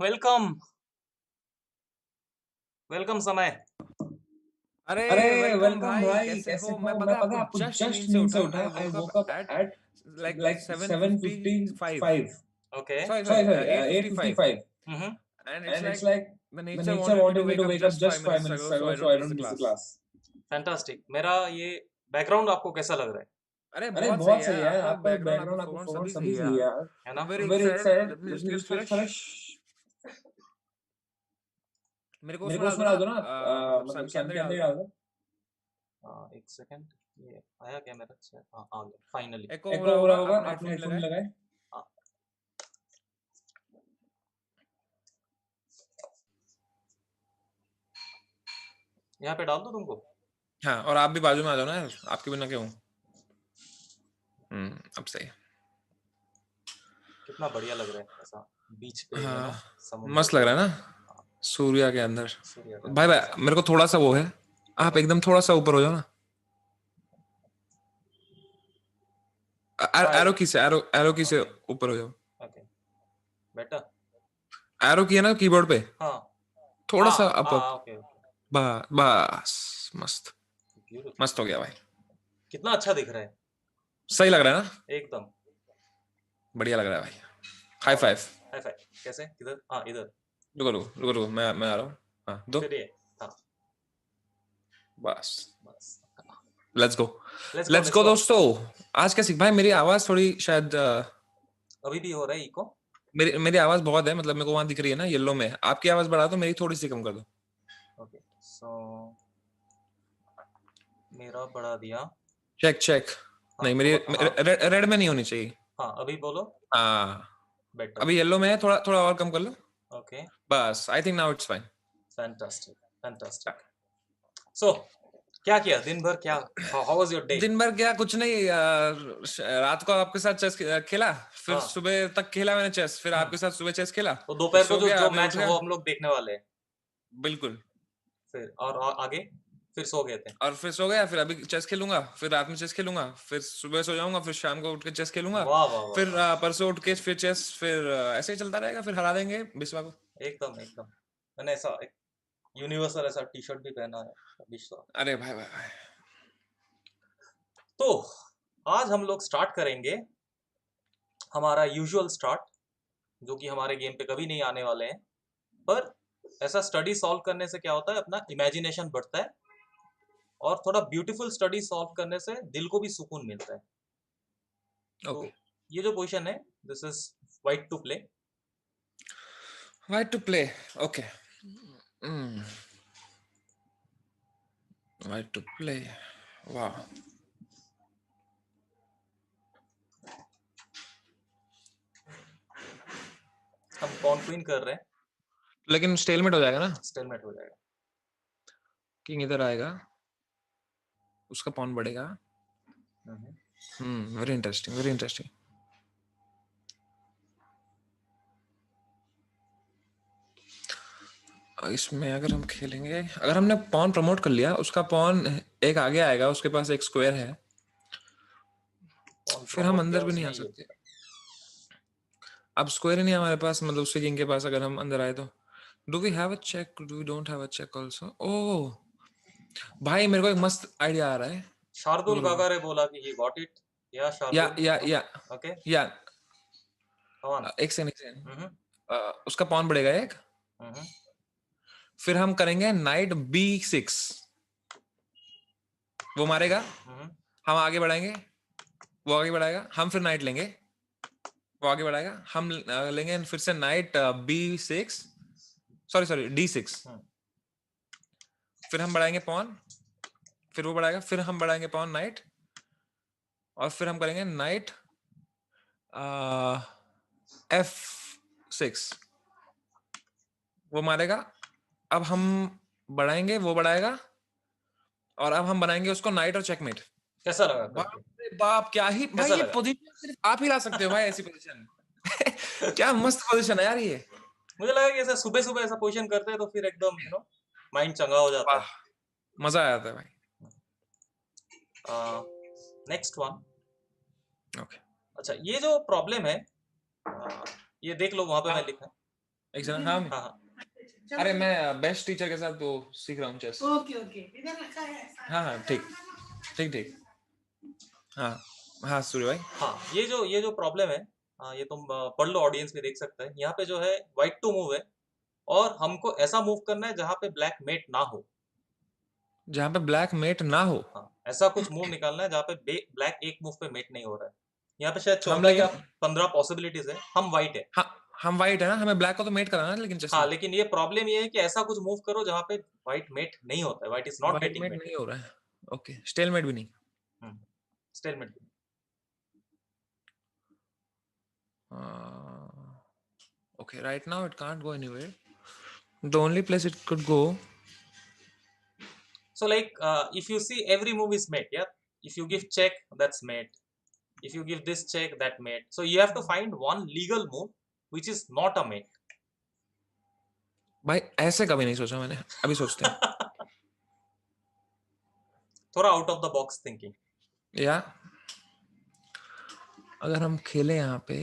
Welcome welcome समय। अरे अरे वेलकम वेलकम भाई, भाई, कैसे कैसे हो? मैं हो? पता मैं है पता आपको है आपको जस्ट नींद जस्ट से नींद से उठा। उठा। I I woke woke up up at at like like 7:55. 7:55. Okay. Sorry, Sorry, sorry, sorry, 8:55. 8:55. Hmm. And it's And it's like like the the nature nature wanted me to wanted me wake to up wake up just five just five minutes minutes ago, so ago, I so don't I miss don't the miss the class. class. Fantastic. मेरा ये background आपको कैसा लग रहा है? अरे अरे बहुत सही बहुत है सही यार, है यार, आपका आपका बैकग्राउंड, आपका बैकग्राउंड, आपका फोन फोन सभी सही सभी है सही है यार। यार। है ना? I'm very I'm very excited. excited. Let me Let just me get just get fresh. fresh. मेरे को मेरे उसमें को डाल दो उसमें ना, डाल दो ना, मतलब मतलब सन के सन अंदर के ही डाल अंदर ही दो। डाल दो। एक सेकंड। ये आया क्या मेरा? हाँ, आ गया फाइनली। एको हो एको रहा हो होगा, रहा होगा, आपने आपने हेडफोन हेडफोन लगाए? लगाए? हाँ, यहाँ पे डाल दो तुमको। हाँ, और आप भी बाजू में आ जाओ ना यार, आपके बिना क्यों? अब सही। कितना बढ़िया लग रहा है ऐसा बीच पे, हाँ, समुंदर मस्त लग के रहा है अंदर। ना, हाँ, सूर्या के अंदर। सूर्य के भाई अंदर ऐसा। भाई मेरे को थोड़ा सा वो है, क्या आप है? एकदम थोड़ा सा ऊपर हो जाओ ना। हाँ, एरो की से, एरो की से ओके ऊपर हो जाओ। Okay, better. एरो की है ना कीबोर्ड पे, हाँ थोड़ा हाँ सा अप हाँ, अप। Okay okay. बस मस्त, ब्यूटीफुल। मस्त हो गया भाई। कितना अच्छा दिख रहा है सही लग रहा है ना, एकदम। बढ़िया लग रहा है भाई। High five. हाई फाइव कैसे? किधर? हाँ, इधर। रुको रुको रुको रुको, मैं आ रहा हूँ। हाँ दो, फिर ये। हाँ, बस। बस। Let's go, let's go, let's let's go go. दोस्तों। आज क्या सीख भाई, मेरी आवाज थोड़ी शायद अभी भी हो रहा है इको? मेरी मेरी आवाज बहुत है, मतलब मेरे को वहां दिख रही है ना येलो में। आपकी आवाज बढ़ा दो, मेरी थोड़ी सी कम कर दो। ओके, सो मेरा बढ़ा दिया। Check check. हाँ नहीं, मेरी थोड़ा, हाँ रेड में नहीं होनी चाहिए। हाँ, अभी बोलो। हाँ, बेटर। अभी येलो में है, थोड़ा थोड़ा और कम कर लो। ओके, बस, I think now it's fine. Fantastic fantastic. So क्या किया दिन भर? क्या, हाउ वाज योर डे? दिन भर क्या, कुछ नहीं यार। रात को आपके साथ चेस खेला, फिर हाँ। सुबह तक खेला मैंने चेस, फिर आपके साथ सुबह चेस खेला, तो फिर दोपहर को सो जो गया, जो अभी उठ मैच है गया। वो हम लोग देखने वाले हैं। बिल्कुल। फिर और आगे फिर सो गए थे। और फिर सो गया, फिर अभी चेस खेलूंगा, फिर रात में चेस खेलूंगा, फिर सुबह सो जाऊंगा, फिर शाम को उठ के चेस खेलूंगा, वाह वाह वाह फिर वाह, परसों उठ के फिर चेस, फिर ऐसे ही चलता रहेगा, फिर हरा देंगे बिस्वा को। एकदम एकदम। मैंने ऐसा एक यूनिवर्सल ऐसा टी शर्ट भी पहना है अभी तो। अरे भाई भाई भाई। तो आज हम लोग स्टार्ट करेंगे हमारा यूजुअल स्टार्ट, जो कि हमारे गेम पे कभी नहीं आने वाले हैं। पर ऐसा स्टडी सॉल्व करने से क्या होता है, अपना इमेजिनेशन बढ़ता है और थोड़ा ब्यूटीफुल स्टडी सॉल्व करने से दिल को भी सुकून मिलता है। तो ओके, ये जो क्वेश्चन है, this is white to play. White to play. Okay, white to play. वाह, हम पॉन क्वीन कर रहे हैं, लेकिन स्टेलमेट हो जाएगा ना। स्टेलमेट हो जाएगा। किंग इधर आएगा, उसका पॉन बढ़ेगा। Very interesting, very interesting. इसमें अगर हम खेलेंगे, अगर हमने पॉन प्रमोट कर लिया, उसका पॉन एक आगे आएगा, उसके पास एक स्क्वायर है, पॉन फिर हम प्रमोट किया अंदर भी नहीं आ उसने ये। सकते। अब स्क्वायर ही नहीं है हमारे पास, मतलब उसके किंग के पास अगर हम अंदर आए तो। Do we have a check? Do we don't have a check also? Oh भाई, मेरे को एक मस्त आइडिया आ रहा है। शार्दुल रुको रुको, गागारे बोला कि ही गॉट इट। या शार्दुल, या ओके, या ऑन। एक सेकंड, उसका पॉन बढ़ेगा एक, हम्म। फिर हम करेंगे नाइट B6, वो मारेगा, हम आगे बढ़ाएंगे, वो आगे बढ़ाएगा, हम फिर नाइट लेंगे, वो आगे बढ़ाएगा, हम लेंगे फिर से night B6, sorry sorry D6, फिर हम बढ़ाएंगे पॉन, फिर वो बढ़ाएगा, फिर हम बढ़ाएंगे पॉन नाइट, और फिर हम करेंगे नाइट F6, वो मारेगा, अब हम बढ़ाएंगे, वो बढ़ाएगा, और अब हम बनाएंगे उसको नाइट और चेकमेट। कैसा लगा बाप करके? रे बाप, क्या ही भाई, कैसा ये लगा? पोजीशन सिर्फ आप ही ला सकते हो भाई, ऐसी पोजीशन। क्या मस्त पोजीशन है यार ये। मुझे लगा कि ऐसा सुबह सुबह ऐसा पोजीशन करते हैं तो फिर एकदम माइंड चंगा हो जाता वाह, मजा आ जाता है भाई। है। Next one. ओके, अच्छा, ये जो प्रॉब्लम है, ये देख लो वहां पे मैं लिखा है। एक सेकंड। हाँ हाँ हाँ अरे मैं बेस्ट टीचर के साथ वो सीख रहा हूँ चेस। ओके ओके इधर रखा है। हाँ हाँ ठीक ठीक ठीक। हाँ हाँ सूर्य भाई। हाँ, ये जो प्रॉब्लम है, हाँ, ये तुम पढ़ लो, ऑडियंस भी देख सकता है। यहाँ पे जो है वाइट टू मूव है, और हमको ऐसा मूव करना है जहाँ पे ब्लैक मेट ना हो। जहाँ पे ब्लैक मेट ना हो। हाँ, ऐसा कुछ मूव निकालना है जहाँ पे ब्लैक एक मूव पे मेट नहीं हो रहा है। यहाँ पे शायद हम 14 या लेकिन 15 पॉसिबिलिटीज है, हम वाइट है। हाँ हम वाइट है ना, हमें ब्लैक को तो मेट कराना है लेकिन चेस हाँ, में। लेकिन ये प्रॉब्लम ये है कि ऐसा कुछ मूव करो जहाँ पे वाइट मेट नहीं होता है, white is not white getting mate mate. नहीं हो रहा है। ओके स्टेलमेट भी नहीं। Stalemate. Okay right now it can't go anywhere. The only place it could go. So like if you see every move is mate, yeah. If you give check, that's mate. If you give this check, that mate. So you have to find one legal move which is not a mate. भाई ऐसे कभी नहीं सोचा मैंने, अभी सोचते हैं। थोड़ा out of the box thinking. या अगर हम खेले यहाँ पे,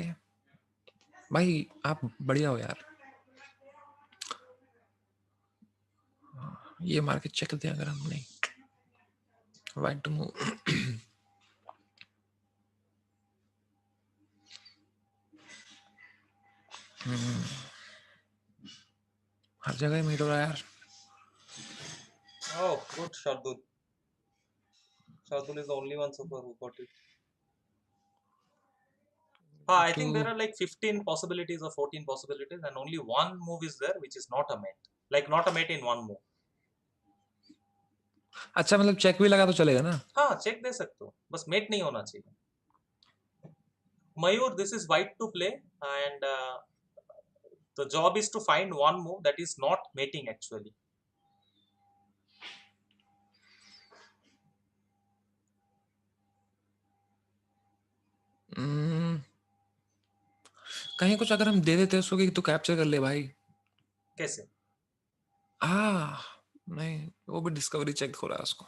भाई आप बढ़िया हो यार। ये मार के चेक दिया अगर हम नहीं। White to move. हर जगह मीट हो रहा है यार। Oh, good Shardul. Shardul is the only one so far who got it. I think there two are like 15 possibilities or 14 possibilities, and only one move is there which is not a mate. Like not a mate in one move. अच्छा मतलब check भी लगा तो चलेगा ना। हाँ, check दे सकते हो, बस मेट नहीं होना चाहिए। Mayur, this is white to play, and the job is to find one move that is not mating actually. हम्म, कहीं कुछ अगर हम दे देते उसको कि तू कैप्चर कर ले भाई। कैसे? नहीं वो भी डिस्कवरी चेक हो रहा है उसको।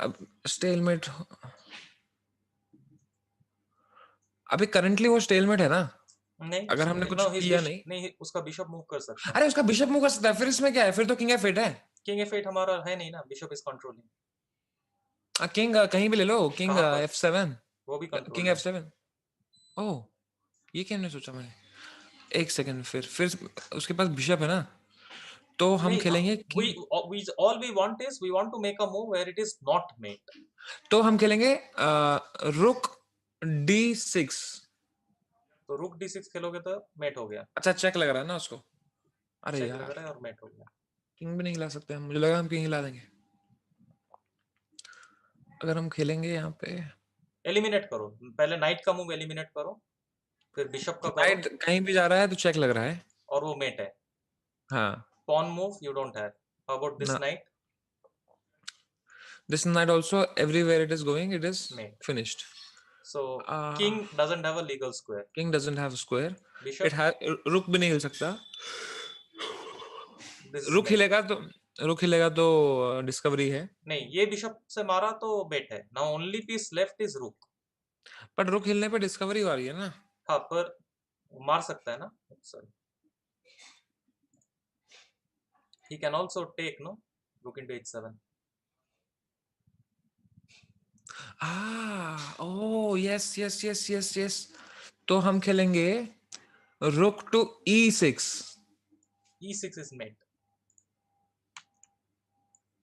अब स्टेलमेट। अभी करंटली वो स्टेलमेट है ना, नहीं, अगर हमने कुछ नो, किया नहीं। नहीं, उसका बिशप मूव कर सकता है। अरे उसका बिशप मूव कर सकता है, फिर इसमें क्या है, फिर तो किंग एफ8 है। किंग एफ8 हमारा है नहीं ना, बिशप इज कंट्रोलिंग। किंग कहीं भी ले लो, किंग कहाँ पर? एफ7। वो भी किंग कंट्रोल है। एफ7। ओह ये क्या नहीं सोचा मैंने। एक सेकंड, फिर उसके पास बिशप है ना, तो हम नहीं, खेलेंगे we king. we all we want is we want to make a move where it is not mate. तो हम खेलेंगे रुक D6। तो रुक d6 खेलोगे तो मेट हो गया। अच्छा चेक लग रहा है ना उसको। अरे चेक लग यार रहा है और मेट हो गया। किंग भी नहीं हिला सकते हम, मुझे लगा हम किंग हिला देंगे। अगर हम खेलेंगे यहाँ पे एलिमिनेट करो, पहले नाइट का मूव एलिमिनेट करो, फिर बिशप का करो, नाइट कहीं भी जा रहा है तो चेक लग रहा है। और वो मेट है। हाँ pawn move you don't have. How about this ना, knight? This knight also everywhere it is going it is mate. Finished. So king doesn't have a legal square. King doesn't have square. Bishop, it have, रुक भी नहीं हिल सकता। this is रुक mate. हिलेगा तो, रुक हिलेगा तो discovery है। नहीं, ये बिशप से मारा तो बेट है। Now only piece left is rook. But rook हिलने पे डिस्कवरी आ रही है ना। हाँ, पर मार सकता है ना। Sorry, he can also take no rook into h7. Oh yes yes yes yes yes. तो हम खेलेंगे रुक to E6। e6 is mate.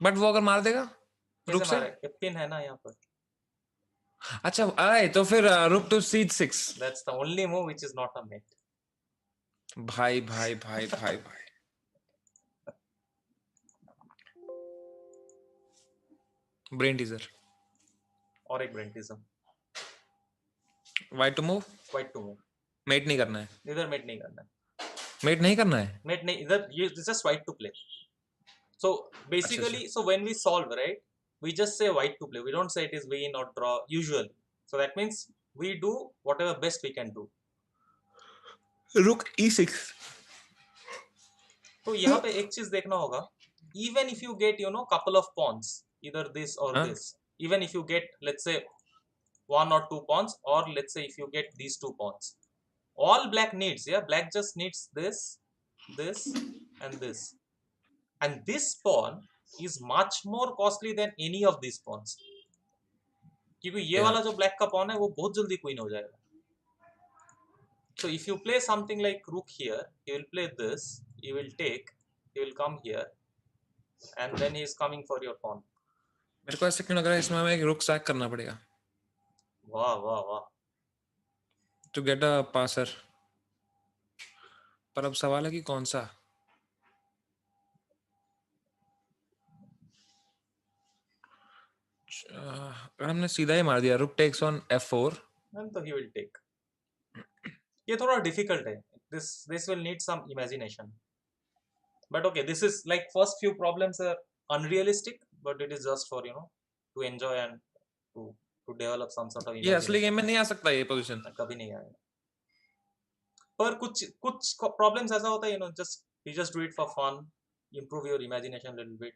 But वो अगर मार देगा कैसे रुक से। मारे? f3 है ना यहाँ पर। अच्छा आए तो फिर rook to C6। That's the only move which is not a mate. भाई भाई भाई भाई भाई। Brain teaser. और एक ब्रेंटिज्म। White to move. White to move. Mate नहीं करना है। इधर मेट नहीं करना है। मेट नहीं करना है। मेट नहीं, इधर ये just white to play. So अच्छा अच्छा। basically, so when we solve, right, we just say white to play. We don't say it is win or draw usually. So that means we do whatever best we can do. रुक E6। तो यहाँ पे एक चीज देखना होगा. Even if you get couple of pawns, either this or हाँ this, even if you get, let's say, 1 or 2 pawns, or let's say if you get these 2 pawns, all black needs, yeah, black just needs this, this, and this, and this pawn is much more costly than any of these pawns, क्योंकि ये Yeah. वाला जो black का pawn है वो बहुत जल्दी queen हो जाएगा. So if you play something like rook here, he will play this, he will take, he will come here, and then he is coming for your pawn. मेरे को ऐसा क्यों लग रहा है इसमें हमें एक रुक सैक करना पड़ेगा वाह वाह वाह. To get a passer. पर अब सवाल है कि कौन सा. अगर हमने सीधा ही मार दिया rook takes on f4, And so he will take. ये थोड़ा difficult है. This will need some imagination. But okay, this is like first few problems are unrealistic, but it is just for to enjoy and to develop some sort of ये असली imagination. Game में नहीं आ सकता ये position. कभी नहीं आएगा. पर कुछ problems ऐसा होता है you just do it for fun, improve your imagination a little bit.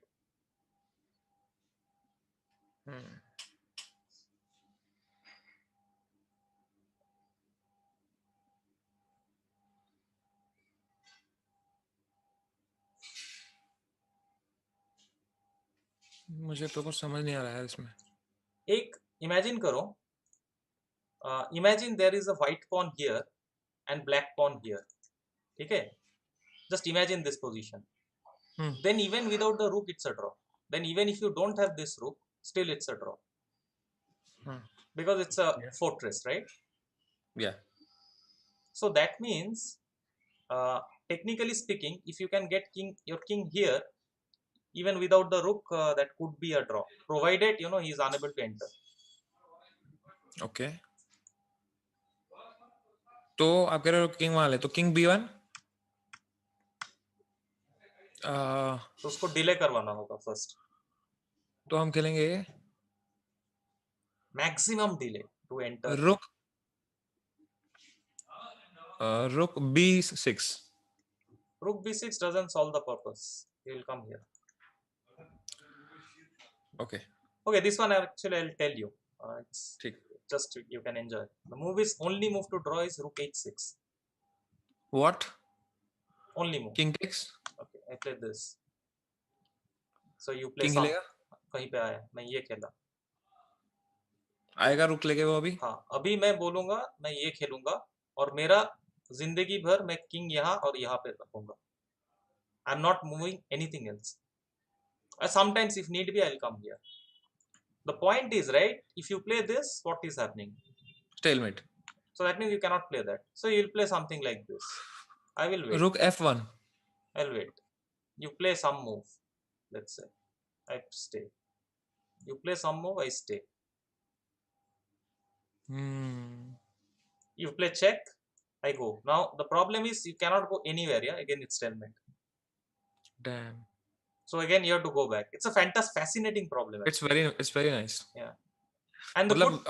मुझे तो कुछ समझ नहीं आ रहा है इसमें. एक imagine करो, imagine there is a white pawn here and black pawn here. ठीक है? Just imagine this position. Then even without the rook, it's a draw. Then even if you don't have this rook, still it's a draw. Because it's a fortress, right? Yeah. So that means, technically speaking, if you can get your king here, even without the rook, that could be a draw, provided he is unable to enter. Okay. तो आप कह रहे हो king वहां ले तो king b1. तो उसको डिले करवाना होगा फर्स्ट. तो हम खेलेंगे मैक्सिमम डिले टू एंटर. रुक b6. Rook b6 doesn't solve the purpose. He will come here. Okay. Okay, this one actually I'll tell you. It's just you can enjoy. The move is only move to draw is rook h6. What? Only move. King takes. Okay, I play this. So you play King some. खेलेगा. कहीं पे आया, मैं ये खेला. आएगा रुक लेके वो अभी. हाँ, अभी मैं बोलूंगा मैं ये खेलूंगा और मेरा जिंदगी भर मैं किंग यहाँ और यहाँ पे रखूंगा. I'm not moving anything else. Sometimes if need be I'll come here. The point is, right, if you play this, what is happening? Stalemate. So that means you cannot play that. So you'll play something like this. I will wait. Rook f1. I'll wait. You play some move. Let's say I stay. You play some move, I stay. You play check, I go. Now the problem is you cannot go anywhere. Yeah, again it's stalemate. Damn. So again you have to go back. It's a fantastic, fascinating problem. Actually. It's very nice. Yeah. And the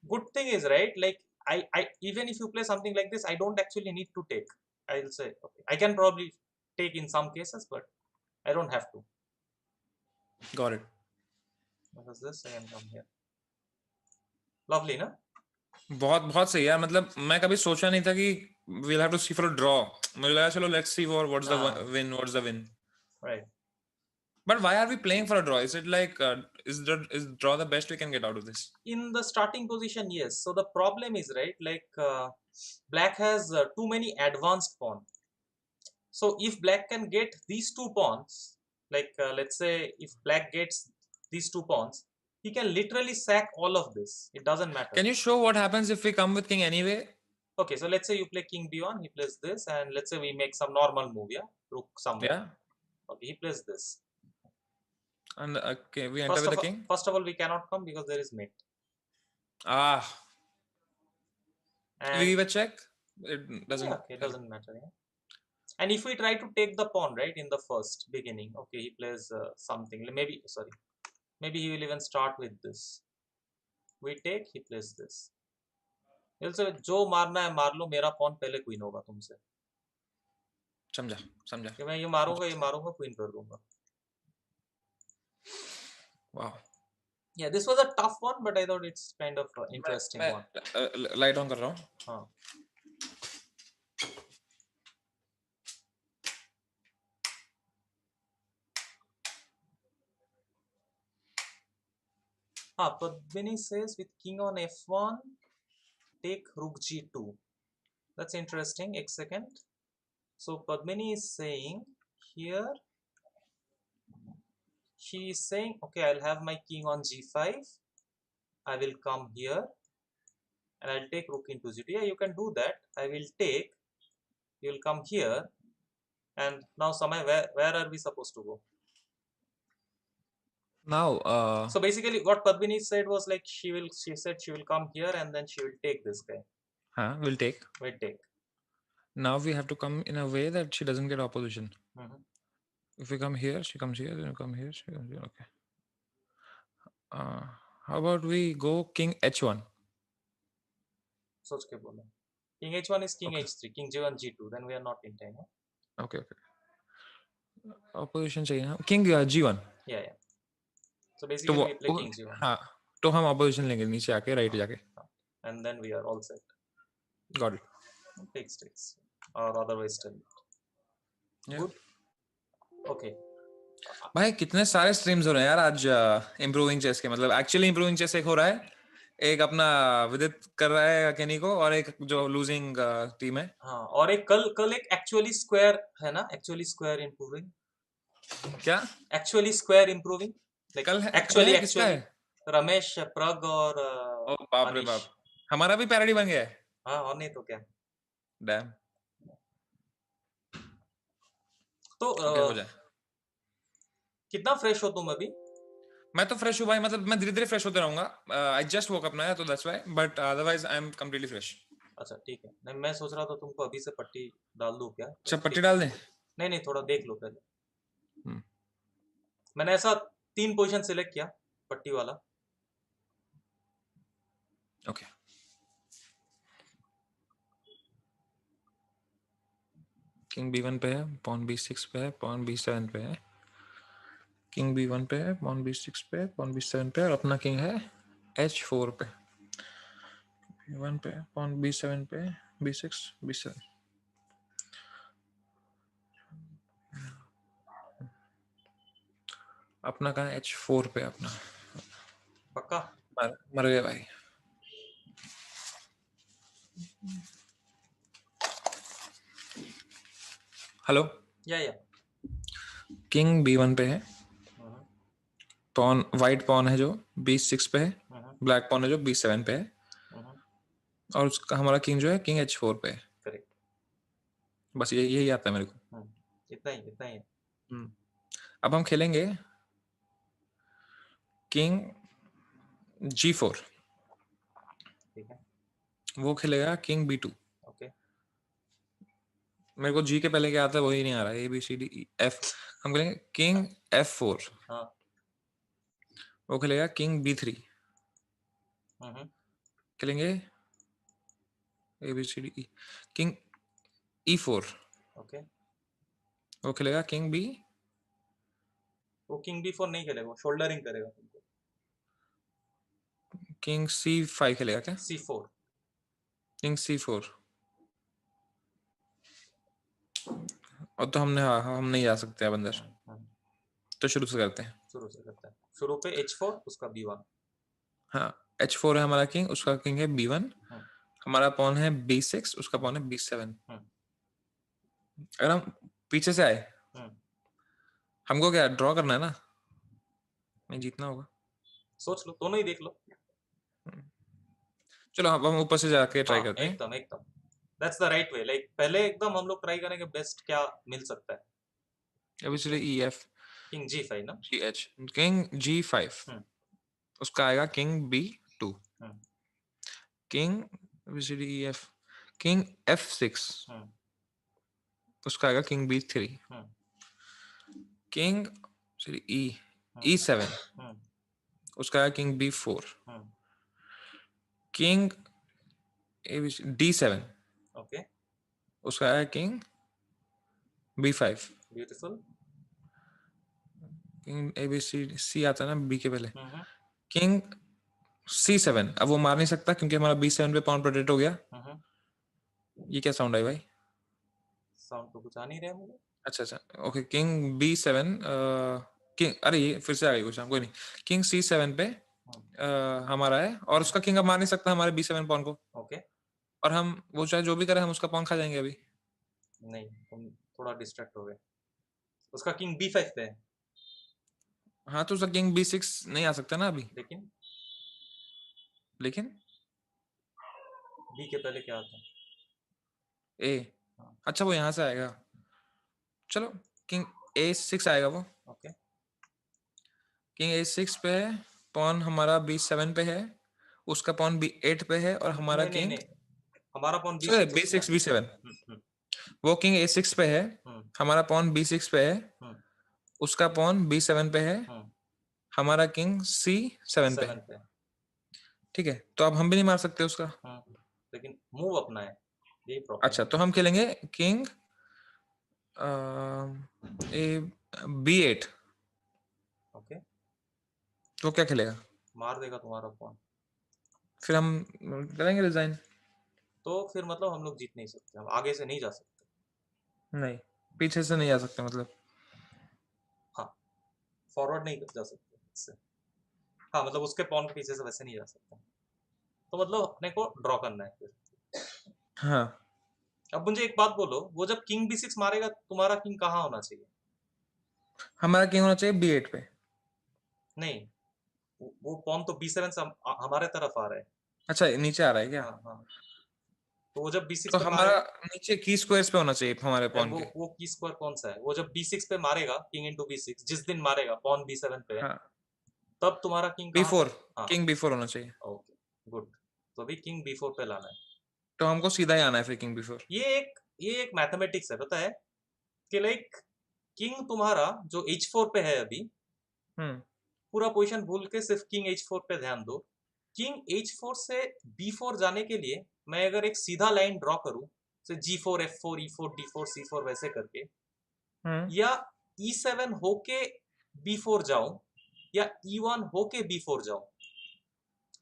good thing is, right, like I even if you play something like this, I don't actually need to take. I'll say okay, I can probably take in some cases, but I don't have to. Got it. What is this? I can come here. Lovely, ना? बहुत बहुत सही है. मतलब मैं कभी सोचा नहीं था कि we'll have to see for a draw. मुझे लगा चलो let's see for what's the win. What's the win? Right. But why are we playing for a draw? Is it like is draw the best we can get out of this? In the starting position, yes. So the problem is, right, like black has too many advanced pawns. So if black can get these 2 pawns, like let's say if black gets these 2 pawns, he can literally sack all of this. It doesn't matter. Can you show what happens if we come with king anyway? Okay, so let's say you play king b1, he plays this, and let's say we make some normal move, yeah, rook somewhere. Yeah. Okay, he plays this. And okay, we enter with the king. First of all, we cannot come because there is mate. And we give a check. It doesn't. Yeah, okay, it doesn't matter. Yeah. And if we try to take the pawn, right, in the first beginning, okay, he plays something. Maybe he will even start with this. We take, he plays this. He'll say, जो मारना है मार लो, मेरा pawn पहले queen होगा तुमसे. समझा. कि मैं ये मारूंगा, queen कर दूंगा. Wow. Yeah, this was a tough one, but I thought it's kind of an interesting मैं one. लाइट ऑन कर रहा हूँ. हाँ. Padmini says with king on f1, take rook g2. That's interesting. एक second. So Padmini is saying here, she is saying, okay, I'll have my king on g5. I will come here and I'll take rook into g2. Yeah, you can do that. I will take. You'll come here, and now Samay, where are we supposed to go? Now, So basically, what Padmini said was like she said she will come here and then she will take this guy. we'll take. We'll take. Now we have to come in a way that she doesn't get opposition. Mhm. If we come here, she comes here. Then we come here, she comes here. Okay. How about we go king h1? सोच के बोलो. King h1 is king Okay. h3, king j1 g2. Then we are not in time. Huh? Okay. Opposition चाहिए ना. King g1. Yeah, yeah. So तो basically we play king g1. हाँ, तो हम opposition लेंगे नीचे आके right जाके. And then we are all set. Got it. Takes. Or otherwise still. Yeah. Good. Okay. भाई कितने सारे स्ट्रीम्स हो रहे हैं यार आज इम्प्रूविंग चेस के. मतलब एक्चुअली इम्प्रूविंग चेस एक हो रहा है, एक अपना विदित कर रहा है केनी को, और एक जो लूजिंग टीम है. हाँ, और एक कल एक एक्चुअली स्क्वायर है ना, एक्चुअली स्क्वायर इम्प्रूविंग. क्या एक्चुअली स्क्वायर इम्प्रूविंग, लाइक कल है किसका एक्चुअली है? रमेश प्रग और ओ बाप रे अनीश. बाप, हमारा भी पैरोडी बन गया है. हाँ, और नहीं तो क्या. डैम. तो ओके हो जाए. कितना फ्रेश हो तुम अभी? मैं तो फ्रेश हूँ भाई. मतलब मैं धीरे धीरे फ्रेश होते रहूंगा. आई जस्ट वोक अप ना, तो that's why, but otherwise I am completely fresh. अच्छा ठीक है. नहीं, मैं सोच रहा था तुमको अभी से पट्टी डाल दूं क्या. अच्छा पट्टी डाल दें. नहीं नहीं, थोड़ा देख लो पहले. हम्म. मैंने ऐसा 3 पोजीशन सिलेक्ट किया पट्टी वाला. ओके. किंग b1 पे है, पॉन b6 पे है, पॉन b7 पे है. किंग b1 पे है, पॉन b6 पे है, पॉन b7 पे है, और अपना किंग है h4 पे. b1 पे है, पॉन b7 पे है, b6 b7. अपना कहाँ है? h4 पे अपना. पक्का. मर गए भाई. हेलो. या किंग b1 पे है, पॉन वाइट पॉन है जो b6 पे है, ब्लैक पॉन है जो b7 पे है, और उसका हमारा किंग जो है किंग h4 पे है. करेक्ट. बस यही आता है मेरे को. इतना ही. अब हम खेलेंगे किंग g4. ठीक है. वो खेलेगा किंग b2. ओके. मेरे को जी के पहले क्या आता है वही नहीं आ रहा. A B C D E F. हम खेलेंगे किंग f4. हाँ. वो खेलेगा किंग b3. खेलेंगे A B C D E. King e4. Okay. वो खेलेगा किंग b. वो किंग b4 नहीं खेलेगा, वो शोल्डरिंग करेगा तुमको. किंग c5 खेलेगा क्या? c4. King c4. और तो हम नहीं जा सकते अब अंदर. तो शुरू से करते हैं. शुरू पे h4, उसका b1. हाँ, h4 है हमारा किंग, उसका किंग है b1. हमारा पॉन है b6, उसका पॉन है b7. अगर हम पीछे से आए, हमको क्या ड्रॉ करना है ना, नहीं जीतना होगा. सोच लो, दोनों ही देख लो. चलो हम ऊपर से जाके ट्राई करते हैं. एकदम that's the right way. Like पहले एकदम हम लोग ट्राई करेंगे बेस्ट क्या मिल सकता है. ABCD E F. King g5 ना. G H. King g5. उसका आएगा king b2. King A B C D E F. King f6. उसका आएगा किंग b3. किंग ई e7. उसका आएगा king b4. King d7. Okay. उसका आएगा king b5. Beautiful. King A B C C आता है ना b के पहले. किंग C7, अब वो मार नहीं सकता क्योंकि हमारा B7 पे पॉन प्रोटेक्ट हो गया। ये क्या साउंड आई भाई? साउंड तो कुछ आ नहीं रहा है मुझे। अच्छा, ओके, किंग B7, किंग, अरे ये फिर से आ गई क्वेश्चन, कोई नहीं। किंग C7 पे हमारा है, और उसका किंग अब मार नहीं सकता हमारे B7 पॉन को, ओके। और हम वो चाहे जो भी करें हम उसका पॉन खा जाएंगे अभी। नहीं, तुम थोड़ा डिस्ट्रैक्ट हो गए। उसका किंग B5 पे है। हाँ, तो उसका किंग B6 नहीं आ सकता ना अभी। लेकिन लेकिन बी के पहले क्या आता है? ए, हाँ। अच्छा वो यहाँ से आएगा, चलो किंग A6 आएगा वो। ओके। किंग A6 पे है, पॉन हमारा B7 पे है, उसका पॉन B8 पे है, और हमारा नहीं नहीं किंग, नहीं, हमारा पॉन सॉरी B6 पे है। B6 B7, हम्म। वो किंग A6 पे है, हम्म। हमारा पॉन B6 पे है, हम्म। उसका पॉन B7 पे है, हम्म। हमारा किंग C7 पे 7 है। पे है। ठीक है, तो अब हम भी नहीं मार सकते उसका। लेकिन मूव अपना है, यही प्रॉब्लम अच्छा, है। तो हम खेलेंगे किंग ए B8, ओके। तो क्या खेलेगा? मार देगा तुम्हारा पॉन। फिर हम करेंगे रिजाइन। तो फिर मतलब हम लोग जीत नहीं सकते, हम आगे से नहीं जा सकते। नहीं, पीछे से नहीं आ सकते मतलब। हाँ, फॉरवर्ड नहीं जा सकते इससे। हाँ मतलब उसके पॉन के पीछे से वैसे नहीं जा सकते। तो मतलब अपने को ड्रॉ करना है फिर। हाँ, अब मुझे एक बात बोलो, वो जब किंग B6 मारेगा तुम्हारा किंग कहाँ होना चाहिए? हमारा किंग होना चाहिए B8 पे। नहीं, वो पॉन तो B7 से हमारे तरफ आ रहा है। अच्छा, नीचे आ रहा है क्या? हाँ हाँ। तो वो जब B6 तो पे हमारा मारेगा, नीचे की स्क्वायर्स पे होना चाहिए हमारे पॉन के। वो की स्क्वायर कौन सा है? वो जब B6 पे मारेगा, किंग इंटू B6 जिस दिन मारेगा पॉन B7 पे, हाँ, तब तुम्हारा किंग कहाँ पे? B4, हाँ। किंग B4 होना चाहिए। Okay, good. तो अभी किंग B4 पे लाना है। तो हमको सीधा ही आना है फिर किंग B4। ये एक मैथमेटिक्स है, पता है कि लाइक किंग तुम्हारा जो H4 पे है अभी, हम्म पूरा पोजीशन भूल के सिर्फ किंग H4 पे ध्यान दो। किंग H4 से B4 जाने के लिए मैं अगर एक सीधा लाइन ड्रॉ करूं, से G4 F4 E4 D4 C4 वैसे करके, हम्म या E7 होके B4 जाऊं, या E1 होके B4 जाऊं,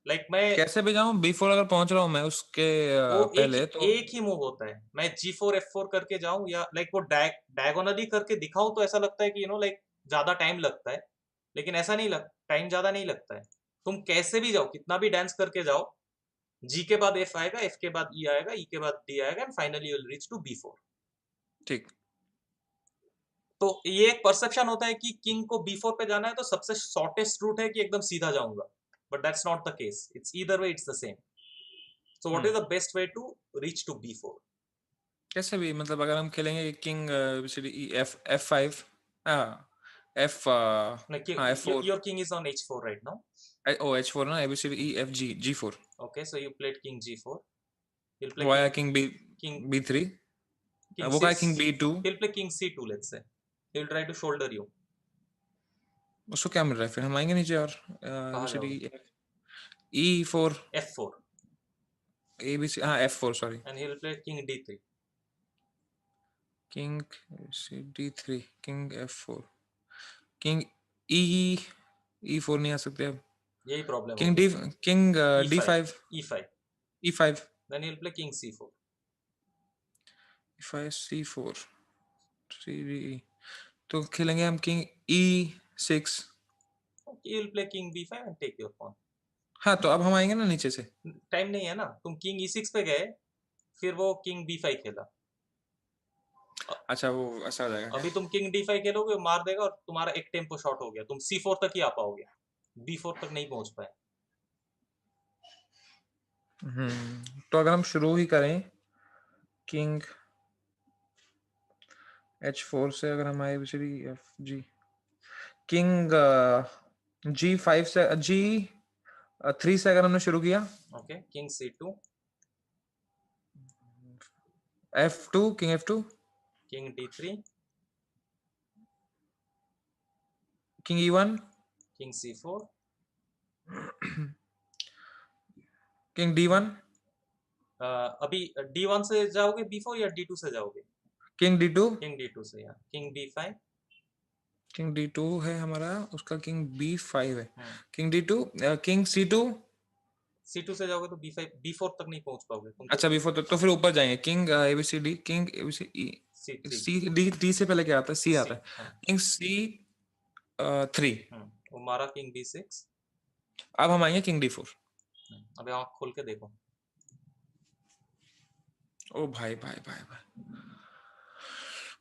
लाइक मैं, कैसे भी जाऊं, B4 अगर पहुंच रहा हूं मैं उसके वो पहले तो। एक ही मूव होता है। मैं G4 F4 करके जाऊं, या लाइक वो डायगोनली करके दिखाऊं तो ऐसा लगता है कि लाइक ज्यादा टाइम लगता है, लेकिन ऐसा नहीं टाइम ज्यादा नहीं लगता है। तुम कैसे भी जाओ, कितना भी डांस करके जाओ, जी के बाद एफ आएगा, एफ के बाद ई आएगा, ई के बाद डी आएगा, and finally you will reach to B4। ठीक। तो ये एक परसेप्शन होता है कि किंग को B4 पे जाना है तो सबसे शॉर्टेस्ट रूट है कि एकदम सीधा जाऊंगा, but that's not the case, it's either way, it's the same. So what hmm is the best way to reach to B4? कैसे भी मतलब, अगर हम खेलेंगे किंग F5, हाँ, F, Like हाँ F4, your king is on H4 right now. O H4 ना, ABCDEFG G4, Okay, so you played king G4. He'll play वो आया king king king B3, king वो का king 6. B2। He'll play king C2, let's say. He'll try to shoulder you. उसको क्या मिल रहा है फिर? हम आएंगे नीचे और कहाँ ABCD जाओगे? E4, F4. ABC, हाँ F4, sorry, And he'll play king D3. King D3, king F4, king E4 नहीं आ सकते अब। यही प्रॉब्लम किंग होगी। D king E5. D5, E5. E5, Then he'll play king C4. E5 C4 3, तो खेलेंगे हम king E6। He'll play king B5 and take your pawn. हाँ, तो अब हम आएंगे ना नीचे से। टाइम नहीं है ना, तुम किंग E6 पे गए, फिर वो किंग B5 खेला। अ- अच्छा, वो ऐसा हो जाएगा क्या? अभी तुम किंग D5 खेलोगे, मार देगा और तुम्हारा एक टेम्पो शॉर्ट हो गया, तुम C4 तक ही आ पाओगे, B4 तक नहीं पहुंच पाए। तो अगर हम शुरू ही करें किंग H4 से, अगर हम आए ABCDEFG, किंग G5 से, G3 से अगर हमने शुरू किया, okay, king C2, F2, king F2, king D3, king E1, king C4। King D1, अभी D1 से जाओगे B4 या D2 से जाओगे? किंग D2, किंग D2 से, या किंग B5, किंग d2 है हमारा, उसका किंग b5 है, king d2, king c2। C2 से जाओगे तो B5 B4 तक नहीं पहुंच पाओगे तुम, अच्छा b4, तो फिर ऊपर जाएंगे, king abcd, king abc, C3 C D से पहले क्या आता है, सी C, आता है, हाँ। King c3। वो मारा किंग B6। अब हम आएंगे किंग d4। अबे आंख खोल के देखो। ओ भाई भाई भाई भाई,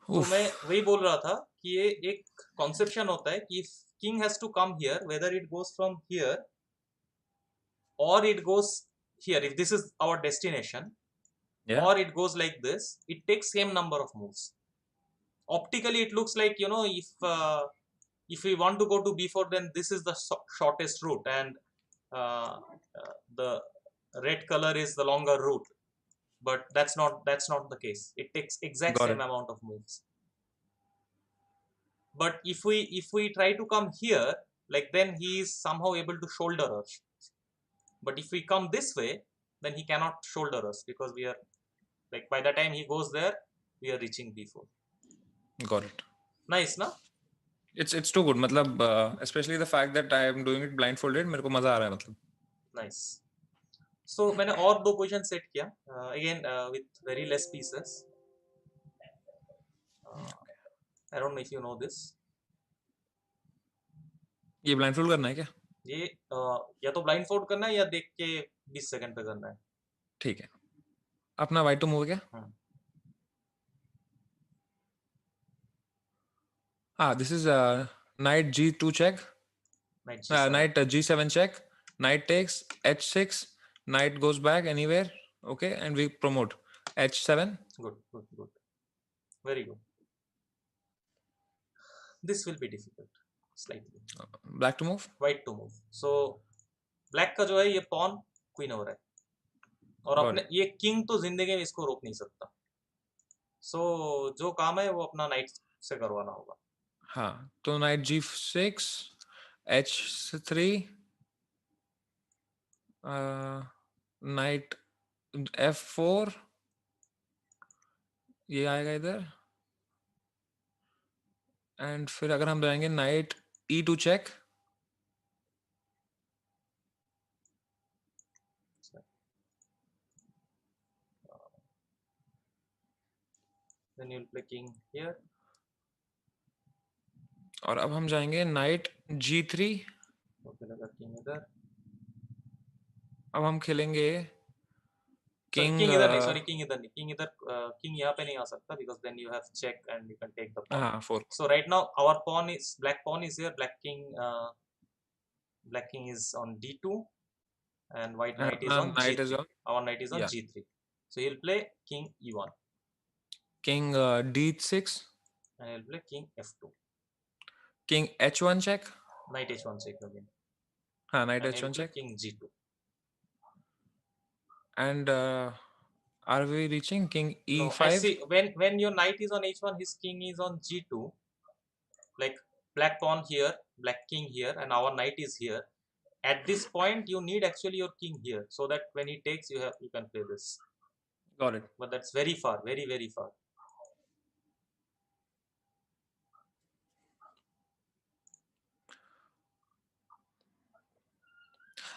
तो उफ। मैं वही बोल रहा था कि ये एक कॉन्सेप्शन होता है कि king has to come here, whether it goes from here or it goes here, if this is our destination, या or it goes like this, it takes same number of moves. Optically it looks like, you know, if we want to go to b4, then this is the shortest route, and the red color is the longer route, but that's not the case. It takes exact got same it. amount of moves. But if we try to come here, like, then he is somehow able to shoulder us. But if we come this way, then he cannot shoulder us, because we are, like, by the time he goes there, we are reaching b4. Got it. Nice, na? It's too good, मतलब specially the fact that I am doing it blindfolded, मेरे को मजा आ रहा है मतलब। Nice. So मैंने और दो पोजीशन सेट किया, again with very less pieces. I don't know if you know this. ये ब्लाइंड फोल्ड करना है क्या? ये या तो ब्लाइंड फोल्ड करना है या देख के 20 सेकंड पे करना है। ठीक है, अपना वाइट टू मूव क्या? हाँ, this is knight g2 check, Knight G7. Knight g7 check, knight takes h6, knight goes back anywhere, okay, and we promote h7. Good. Very good. This will be difficult slightly. Black to move. White to move. So black का जो है ये pawn queen हो रहा है, और Got अपने it. ये किंग तो जिंदगी में इसको रोक नहीं सकता। सो जो काम है वो अपना नाइट से करवाना होगा। हाँ, तो knight g6, h3, knight f4, ये आएगा इधर, एंड फिर अगर हम जाएंगे knight e2 check, Then you'll play king here. और अब हम जाएंगे नाइट g3। तो खेलेगा किंग इधर। अब हम खेलेंगे सॉरी किंग, किंग इधर नहीं, सॉरी किंग इधर नहीं, किंग इधर, किंग यहाँ पे नहीं आ सकता, because then you have check and you can take the pawn. हाँ 4। So right now our pawn is, black pawn is here, black king is on d2, and white and knight is अपना on knight is g3. on, Our knight is on yeah, g3. So he'll play king e1, king d6, and he'll play king f2. king h1 check, Knight h1 check again, हाँ knight and he'll h1 play check, king g2. and are we reaching king No, I e5? see, when your knight is on h1, his king is on g2. Like, black pawn here, black king here, and our knight is here. At this point, you need actually your king here, so that when he takes, you can play this. Got it. But that's very far, very far.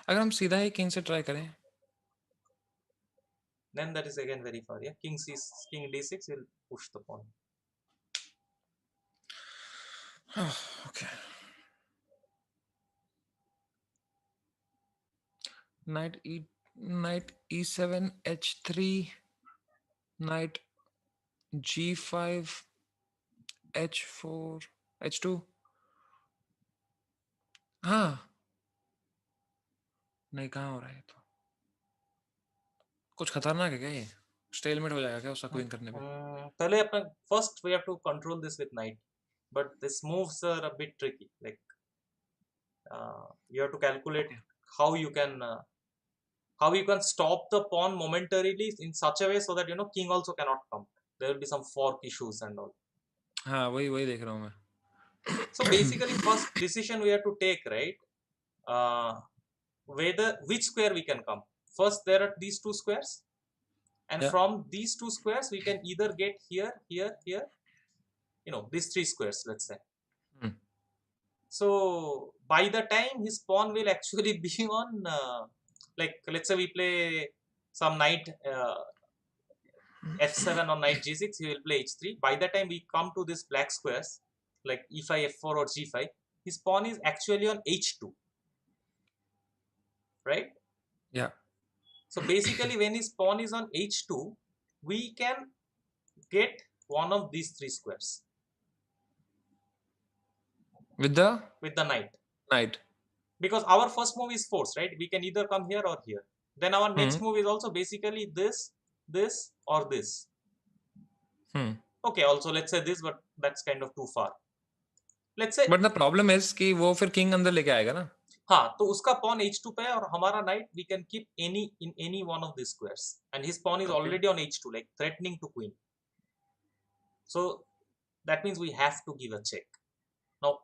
अगर हम सीधा ही king से try करें, Then that is again very far. Yeah, king d6 will push the pawn. okay, knight e7 h3, knight g5 h4 h2, हाँ नहीं, कहाँ हो रहा है? तो कुछ खतरनाक है क्या ये? स्टेलमेट हो जाएगा क्या उसका क्वीन करने पे? पहले अपना first we have to control this with knight, but these moves are a bit tricky. Like, you have to calculate Okay. how you can stop the pawn momentarily in such a way so that, you know, king also cannot come. There will be some fork issues and all. हाँ वही देख रहा हूँ मैं। So basically, first decision we have to take, right? Which square we can come. First, there are these two squares, and Yeah. from these two squares we can either get here, here, here. You know, these three squares, let's say. So by the time his pawn will actually be on, like let's say we play some knight f7 or knight g6, he will play h3. By the time we come to this black squares like e5, f4 or g5, his pawn is actually on h2, right? Yeah. So basically when his pawn is on h2, we can get one of these three squares With the with the knight. knight. Because our first move is force, right? We can either come here or here. Then our next Hmm. move is also basically this, this or this. Hmm. Okay, also let's say this, but that's kind of too far. Let's say But the problem is कि वो फिर king अंदर लेके आएगा ना. हाँ, तो उसका pawn h2 पे है और हमारा knight we can keep any in any one of these squares, and his pawn is Okay. already on h2, like threatening to queen. So that means we have to give a check. Now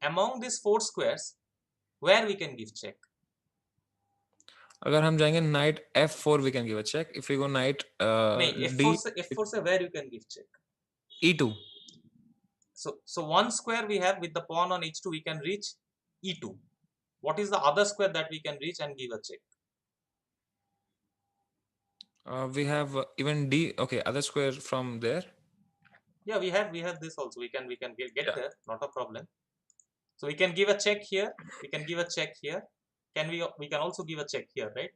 among these four squares, where we can give check? अगर हम जाएंगे knight f4 we can give a check. If we go knight नहीं, d f4 से where you can give check? e2. So one square we have with the pawn on h2, we can reach e2. What is the other square that we can reach and give a check? We have even d. Okay, other square from there. Yeah, we have this also. We can get Yeah. there, not a problem. So we can give a check here. We can give a check here. We can also give a check here, right?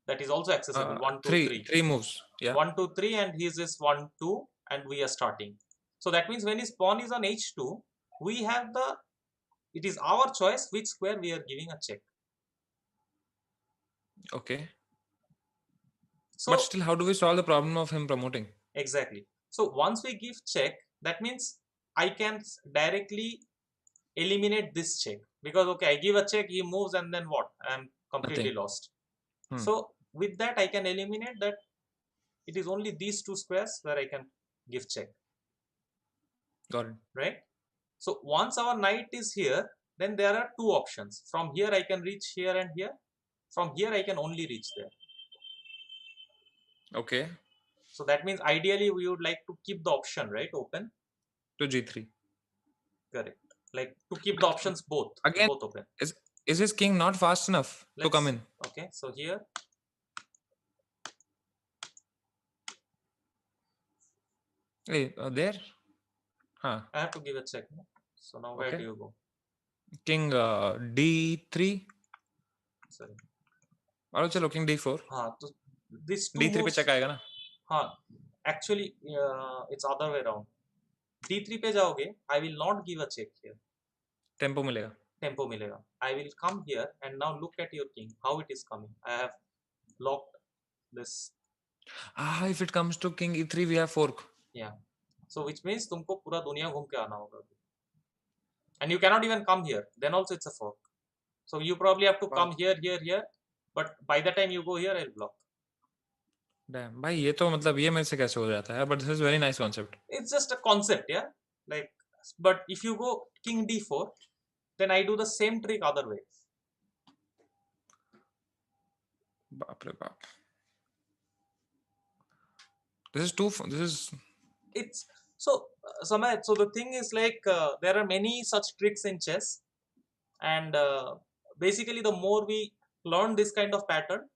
That is also accessible. 1, 2, 3. Three moves. Yeah. 1, 2, 3, and his is 1, 2, and we are starting. So that means when his pawn is on h2, we have the. It is our choice which square we are giving a check. Okay. So But still, how do we solve the problem of him promoting? exactly. So once we give check, that means I can directly eliminate this check, because okay, I give a check, he moves, and then what? I am completely Nothing. lost. Hmm. So with that, I can eliminate that. It is only these two squares where I can give check. Got it. Right? So once our knight is here, then there are two options. From here I can reach here and here. From here I can only reach there. Okay. So that means ideally we would like to keep the option, right, open. To g3. Correct. Like to keep the options both Again, open. is his king not fast enough to come in? Okay, so here. Hey, there? Huh. I have to give a check. No? So now where do you go? King d3. Sorry. और चलो king d4. हाँ, तो this two d3 पे moves. check आएगा ना? हाँ, actually it's other way around. d3 पे जाओगे, I will not give a check here. Tempo मिलेगा. Tempo मिलेगा. I will come here and now look at your king, how it is coming. I have locked this. If it comes to king e3, we have fork. Yeah. So which means तुमको पूरा दुनिया घूम के आना होगा. And you cannot even come here. Then also it's a fork. So you probably have to come here, here, here. But by the time you go here, I'll block. Damn, भाई ये तो मतलब ये मेरे से कैसे हो जाता है? But this is very nice concept. It's just a concept, yeah. Like, but if you go king d4, then I do the same trick other way. बाप रे बाप. This is too. This is. It's so Samay. So the thing is like there are many such tricks in chess, and basically the more we learn this kind of pattern,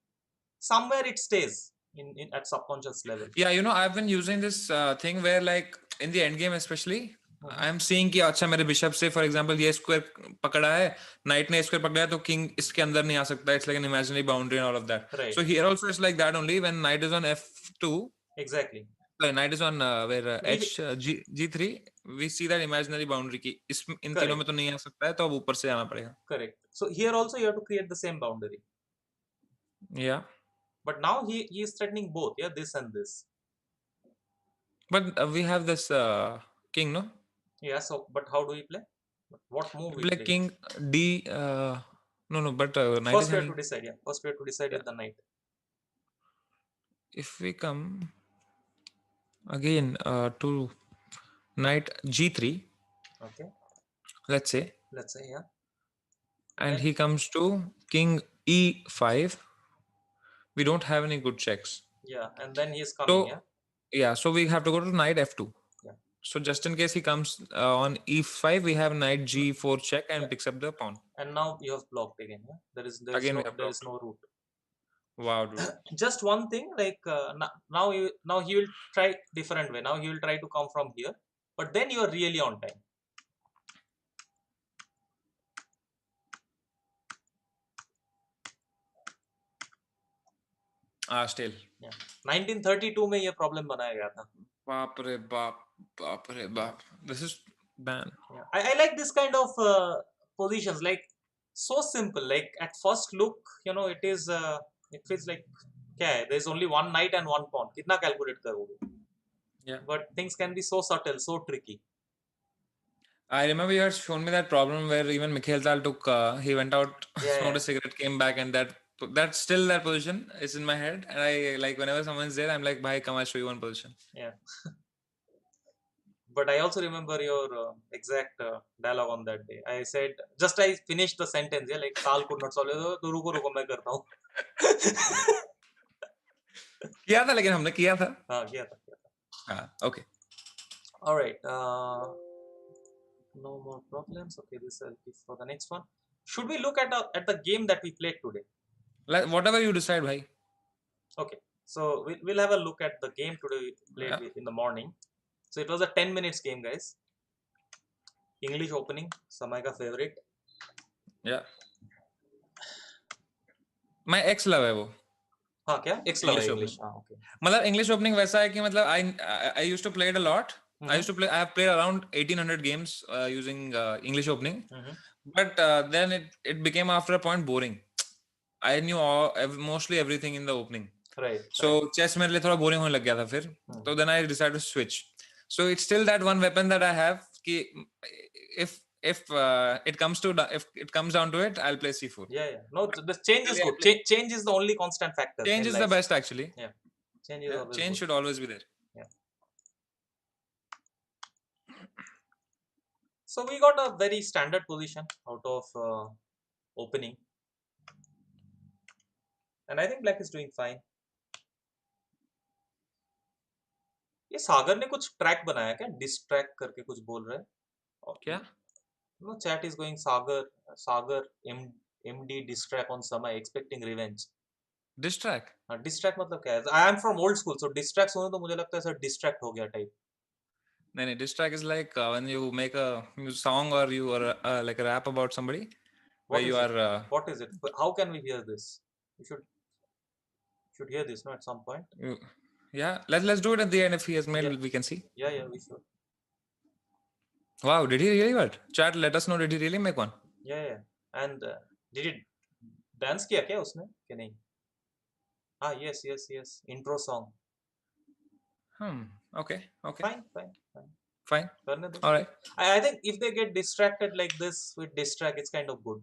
somewhere it stays in at subconscious level. Yeah, you know, I've been using this thing where like in the end game especially, I'm seeing कि अच्छा मेरे bishop से for example ये square पकड़ा है, night ने square पकड़ा है तो किंग इसके अंदर नहीं आ सकता. It's like an imaginary boundary and all of that. Right. So here also it's like that only when knight is on f2. Exactly. So knight is on where g3. We see that imaginary boundary की इस इन तीनों में तो नहीं आ सकता है तो अब ऊपर से जाना पड़ेगा. Correct. So here also you have to create the same boundary. Yeah. But now he is threatening both, yeah, this and this. But we have this king, no? Yeah. So, but how do we play? What move we play? King d. No. But knight first is we have to decide. Yeah. First we have to decide with the knight. If we come again to knight g3. Okay. Let's say. Yeah. And he comes to king e5. We don't have any good checks. Yeah, and then he is coming. So, yeah. So we have to go to knight f2. Yeah. So just in case he comes on e5, we have knight g4 check and Yeah. picks up the pawn. And now you have blocked again. Yeah? Again we have There is blocked. no route. Wow, dude. Just one thing, like now he will try different way. Now he will try to come from here, but then you are really on time. Still. Yeah. 1932 में ये problem बनाया गया था. Baap re baap, baap re baap. This is ban. Yeah. I like this kind of positions, like so simple. Like at first look, it is it feels like क्या है? There is only one knight and one pawn. कितना calculate करोगे? Yeah. But things can be so subtle, so tricky. I remember you had shown me that problem where even Mikhail Tal took, he went out, Yeah, smoked yeah. a cigarette, came back, and that still that position is in my head. And I like whenever someone's there, I'm like, bhai, come, I'll show you one position. Yeah. But I also remember your exact dialogue on that day. I said, just I finished the sentence, yeah, like Tal could not solve it. तो रुको रुको मैं करता हूँ. किया था लेकिन हमने किया था. हाँ किया था. Okay. All right. No more problems. Okay, this I'll keep for the next one. Should we look at the game that we played today? Whatever you decide, bhai. Okay. So we'll have a look at the game today we played in the morning. So it was a 10 minutes game, guys. English opening, Samay ka favorite. Yeah. My ex love है वो. हाँ क्या? Ex love है English. हाँ okay. मतलब English opening वैसा है कि मतलब I used to play it a lot. I have played around 1800 games using English opening. But then it became after a point boring. I knew mostly everything in the opening. Right. So chess मेरे लिए थोड़ा boring होने लग गया था फिर. So then I decided to switch. So it's still that one weapon that I have. कि if it comes down to it, I'll play c4. Yeah. No, the change is good. Change is the only constant factor. Change is the best actually. Yeah. Change is always change good. should always be there. Yeah. So we got a very standard position out of opening. And I think black is doing fine. ये सागर ने कुछ track बनाया क्या? Distract करके कुछ बोल रहा है. क्या? No, chat is going Sagar MD distract on Samay expecting revenge. Distract? Distract मतलब क्या है? I am from old school, so distract होने तो मुझे लगता है सर distract हो गया type. नहीं, distract is like when you make a song or you are like a rap about somebody. What is it? How can we hear this? We should hear this, no, at some point. Yeah, let's do it at the end. If he has made, we can see. Yeah, we should. Wow, did he really what? Chat, let us know. Did he really make one? Yeah. And did he dance किया क्या उसने? कि नहीं? Yes. Intro song. Okay. Fine. All right. I think if they get distracted like this with distract, it's kind of good.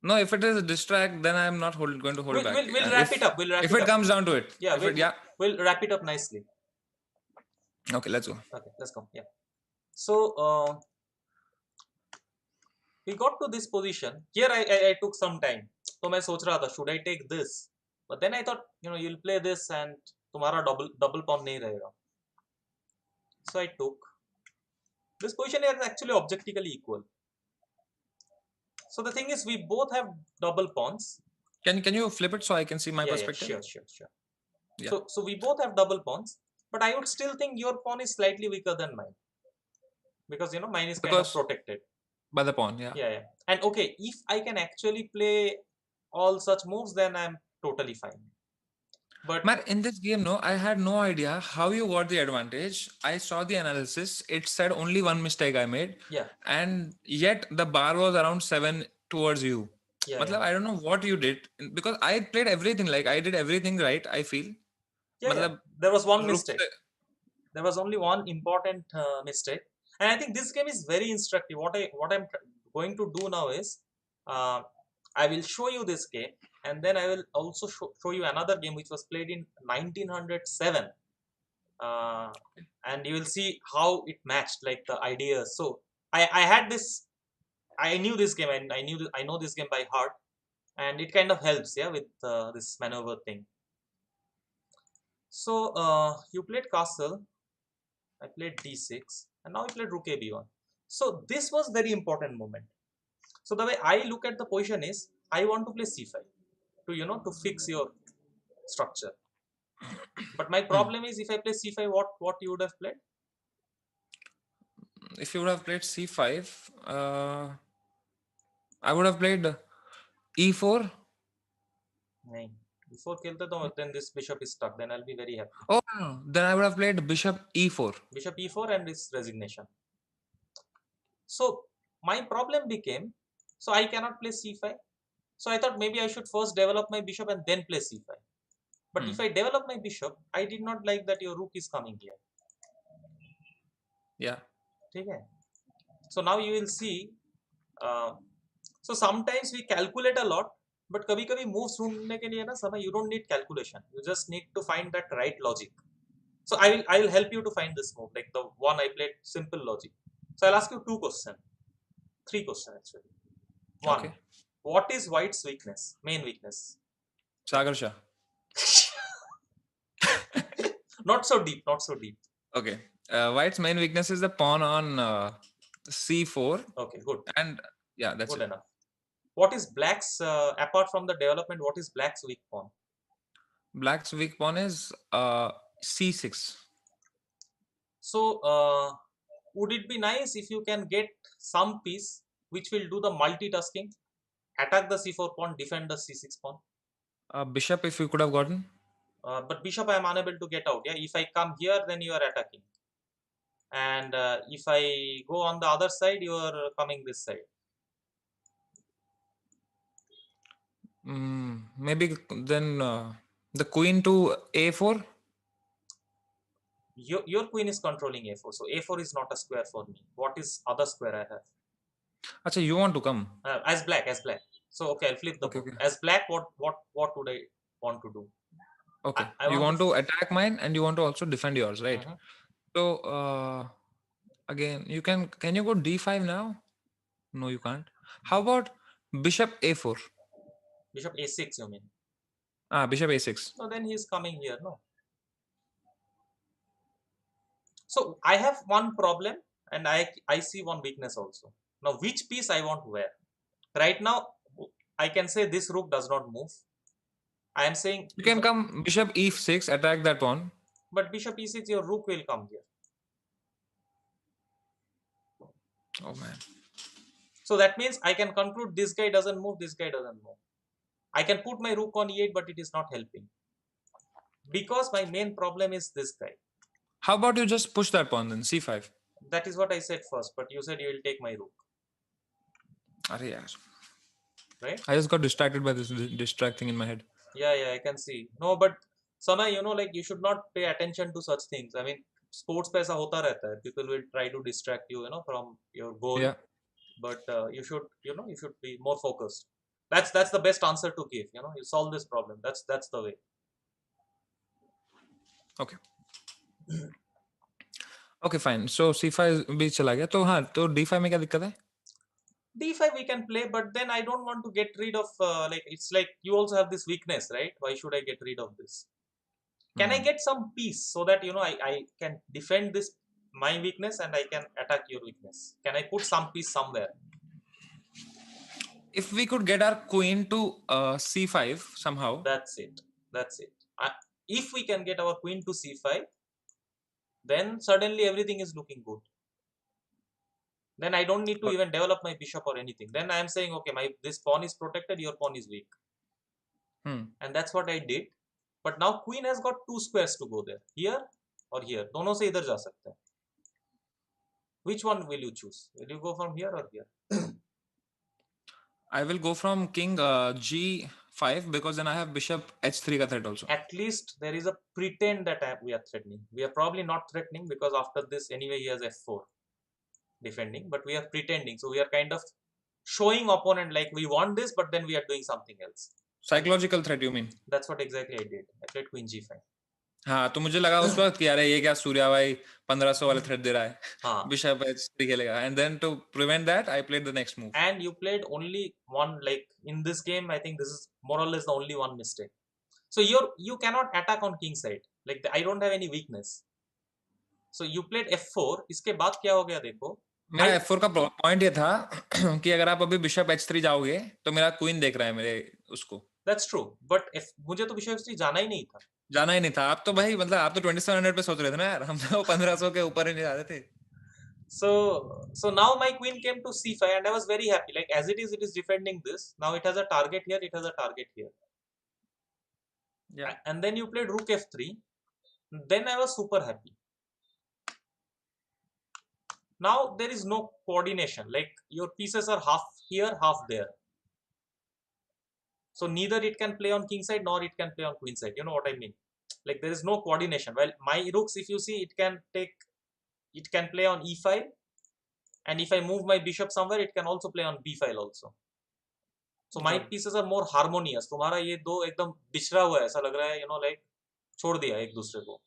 No, if it is a distract, then I'm not going to hold back. We'll wrap it up. If it comes down to it. Yeah, we'll wrap it up nicely. Okay, let's go. Okay, let's go. Yeah. So we got to this position. Here I took some time. तो मैं सोच रहा था, should I take this? But then I thought, you'll play this and तुम्हारा double pawn नहीं रहेगा. So I took. This position is actually objectively equal. So the thing is, we both have double pawns. Can you flip it so I can see my perspective? Sure. Yeah. So we both have double pawns, but I would still think your pawn is slightly weaker than mine. Because mine is kind of protected. By the pawn, yeah. Yeah. And okay, if I can actually play all such moves, then I'm totally fine. But man, in this game, I had no idea how you got the advantage. I saw the analysis. It said only one mistake I made. Yeah. And yet the bar was around 7 towards you. Yeah. I don't know what you did because I played everything. Like I did everything right, I feel. Yeah. There was one mistake. There was only one important mistake. And I think this game is very instructive. What I'm going to do now is I will show you this game, and then I will also show you another game which was played in 1907, and you will see how it matched, like the ideas. So I had this, I knew this game, and I know this game by heart, and it kind of helps, with this maneuver thing. So you played castle, I played d6, and now he played rook a b1. So this was very important moment. So the way I look at the position is, I want to play c5 to to fix your structure. But my problem is, if I play c5, what you would have played? If you would have played c5, I would have played e4. नहीं, before खेलते तो then this bishop is stuck. Then I'll be very happy. Oh no, then I would have played bishop e4. Bishop e4 and this resignation. So my problem became, so I cannot play c5. So I thought maybe I should first develop my bishop and then play c5. But if I develop my bishop, I did not like that your rook is coming here. Yeah. Okay. So now you will see. So sometimes we calculate a lot, but कभी-कभी moves ढूंढने के लिए ना समय, you don't need calculation. You just need to find that right logic. So I will help you to find this move, like the one I played, simple logic. So I'll ask you two questions, three questions actually. One, Okay. what is White's weakness, main weakness? Sagar Shah. Not so deep, not so deep. Okay. White's main weakness is the pawn on c4. Okay, good. And yeah, that's good it. enough. What is Black's, apart from the development, what is Black's weak pawn? Black's weak pawn is c6. So would it be nice if you can get some piece which will do the multitasking, attack the c4 pawn, defend the c6 pawn? Bishop, if you could have gotten. But bishop I am unable to get out. Yeah, if I come here, then you are attacking, and if I go on the other side, you are coming this side. Maybe then the queen to a4. Your queen is controlling a4, so a4 is not a square for me. What is other square I have? Acha, you want to come as black. So okay, I'll flip the book. Okay. As black, what would I want to do? Okay, you want to attack mine and you want to also defend yours, right? So again, can you go d5 now? No, you can't. How about bishop a4? Bishop a6, you mean? Bishop a6. So then he is coming here, no? So I have one problem, and I see one weakness also. Now, which piece I want to wear? Right now, I can say this rook does not move. I am saying you can come bishop e6, attack that pawn. But bishop e6, your rook will come here. Oh man. So that means I can conclude this guy doesn't move, this guy doesn't move. I can put my rook on e8, but it is not helping. Because my main problem is this guy. How about you just push that pawn then, c5? That is what I said first, but you said you will take my rook. Right? I just got distracted by this distracting in my head. Yeah, I can see. No, but Samay, like you should not pay attention to such things. I mean, sports पे ऐसा होता रहता है. People will try to distract you, from your goal. Yeah. But you should be more focused. That's the best answer to give. You solve this problem. That's the way. Okay. Okay, fine. So c5 भी चला गया. तो हाँ, तो d5 में क्या दिक्कत है? D5 we can play, but then I don't want to get rid of it's like you also have this weakness, right? Why should I get rid of this? Can I get some peace so that I can defend this my weakness and I can attack your weakness? Can I put some piece somewhere? If we could get our queen to c5 somehow. That's it. If we can get our queen to c5, then suddenly everything is looking good. Then I don't need to even develop my bishop or anything. Then I am saying, okay, this pawn is protected, your pawn is weak. And that's what I did. But now queen has got two squares to go there. Here or here. दोनों से इधर जा सकते हैं. Which one will you choose? Will you go from here or here? I will go from king g5 because then I have bishop h3 ka threat also. At least there is a pretend that we are threatening. We are probably not threatening because after this anyway he has f4 defending, but we are pretending. So we are kind of showing opponent like we want this, but then we are doing something else. Psychological threat you mean? That's what exactly I did. I played queen g5. हाँ, तो मुझे लगा उस वक्त कि यार ये क्या सूर्या भाई 1500 वाले थ्रेड दे रहा है. Bishop h3 खेलेगा. And then to prevent that, I played the next move. And you played only one, like in this game, I think this is more or less the only one mistake. So you cannot attack on king side. Like I don't have any weakness. So you played f4. इसके बाद क्या हो गया देखो. मेरा I f4 का point ये था कि अगर आप अभी बिशप h3 जाओगे तो मेरा क्वीन देख रहा है मेरे उसको. That's true. But if मुझे तो बिशप f3 जाना ही नहीं था. जाना ही नहीं था. आप तो भाई मतलब आप तो 2700 पे सोच रहे थे ना यार. हम तो 1500 के ऊपर ही नहीं जा रहे थे. So now my queen came to c5 and I was very happy. Like as it is defending this. Now it has a target here. It has a target here. Yeah. And then you played rook f3. Then I was super happy. Now there is no coordination. Like your pieces are half here, half there. So neither it can play on king side nor it can play on queen side. You know what I mean? Like there is no coordination. Well, my rooks, if you see, it can play on e5, and if I move my bishop somewhere, it can also play on b file also. So my pieces are more harmonious. तुम्हारा ये दो एकदम बिछड़ा हुआ है, ऐसा लग रहा है, like छोड़ दिया एक दूसरे को.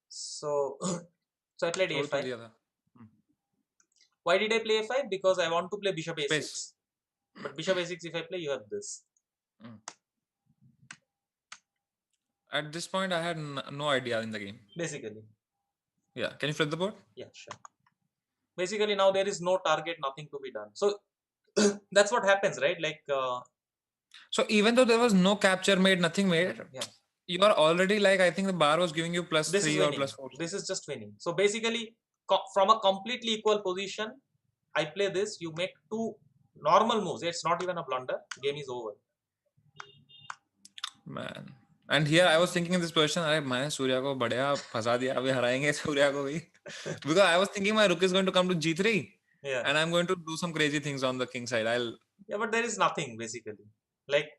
So so I played छोड़ तो a5. दिया था. Why did I play a5? Because I want to play bishop a6. Space. But bishop a6, if I play, you have this. At this point, I had no idea in the game. Basically. Yeah. Can you flip the board? Yeah, sure. Basically, now there is no target, nothing to be done. So that's what happens, right? Like. So even though there was no capture made, nothing made. Yeah. You are already like, I think the bar was giving you +3 or +4. This is just winning. So basically, from a completely equal position, I play this. You make two normal moves. It's not even a blunder. Game is over. Man. And here I was thinking in this position, अरे मैं सूर्या को बढ़िया फंसा दिया, अभी हराएंगे सूर्या को भी. Because I was thinking my rook is going to come to g3. Yeah. And I'm going to do some crazy things on the king side. Yeah, but there is nothing basically. Like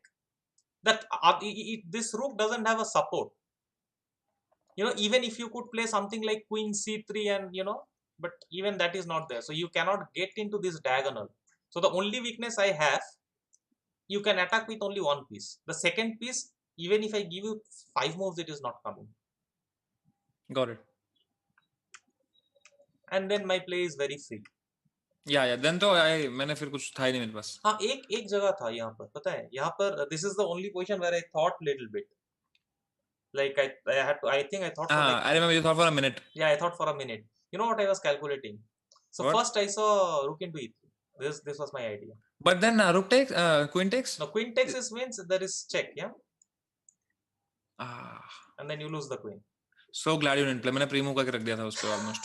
that. This rook doesn't have a support. Even if you could play something like queen c3 and but even that is not there. So you cannot get into this diagonal. So the only weakness I have, you can attack with only one piece. The second piece, even if I give you 5 moves, it is not coming. Got it. And then my play is very free. Yeah. Then तो मैंने फिर कुछ था ही नहीं मेरे पास. हाँ, एक जगह था यहाँ पर, पता है, यहाँ पर this is the only position where I thought little bit. Like I think I thought. I remember you thought for a minute. Yeah, I thought for a minute. You know what I was calculating? So what? First I saw rook into e3. This was my idea. But then rook takes, queen takes. No, queen takes means there is check, yeah. Ah. And then you lose the queen. So glad you didn't play. मैंने pre-move करके रख दिया था उसको almost.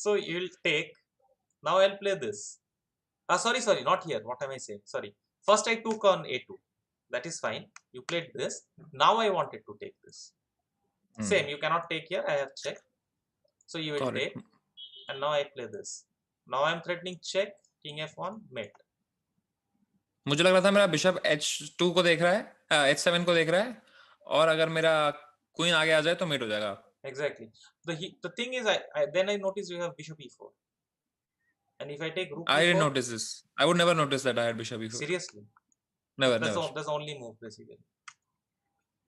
So you'll take. Now I'll play this. Sorry, not here. What am I saying? Sorry. First I took on a2. That is fine. You played this. Now I wanted to take this. Same. You cannot take here. I have check. So you will take. And now I play this. Now I'm threatening check. King f1 mate. मुझे लग रहा था मेरा bishop h2 को देख रहा है, h7 को देख रहा है, और अगर मेरा क्वीन आगे आ जाए तो मेट हो जाएगा. Exactly. The thing is, then I notice you have bishop e4. And if I take rook e4, I didn't notice this. I would never notice that I had bishop e4. Seriously? Never. That's the only move basically.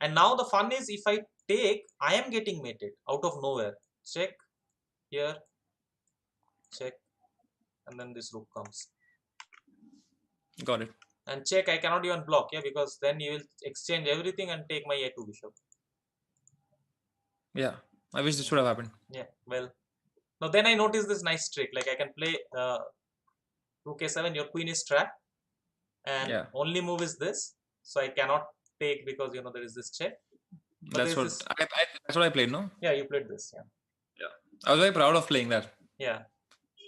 And now the fun is, if I take, I am getting mated out of nowhere. Check here, check, and then this rook comes. Got it. And check, I cannot even block, yeah, because then you will exchange everything and take my a2 bishop. Yeah, I wish this would have happened. Yeah, well, now then I noticed this nice trick. Like I can play rook a7, your queen is trapped, and only move is this. So I cannot take because there is this check. But that's what I played, no? Yeah, you played this. Yeah. I was very proud of playing that. Yeah.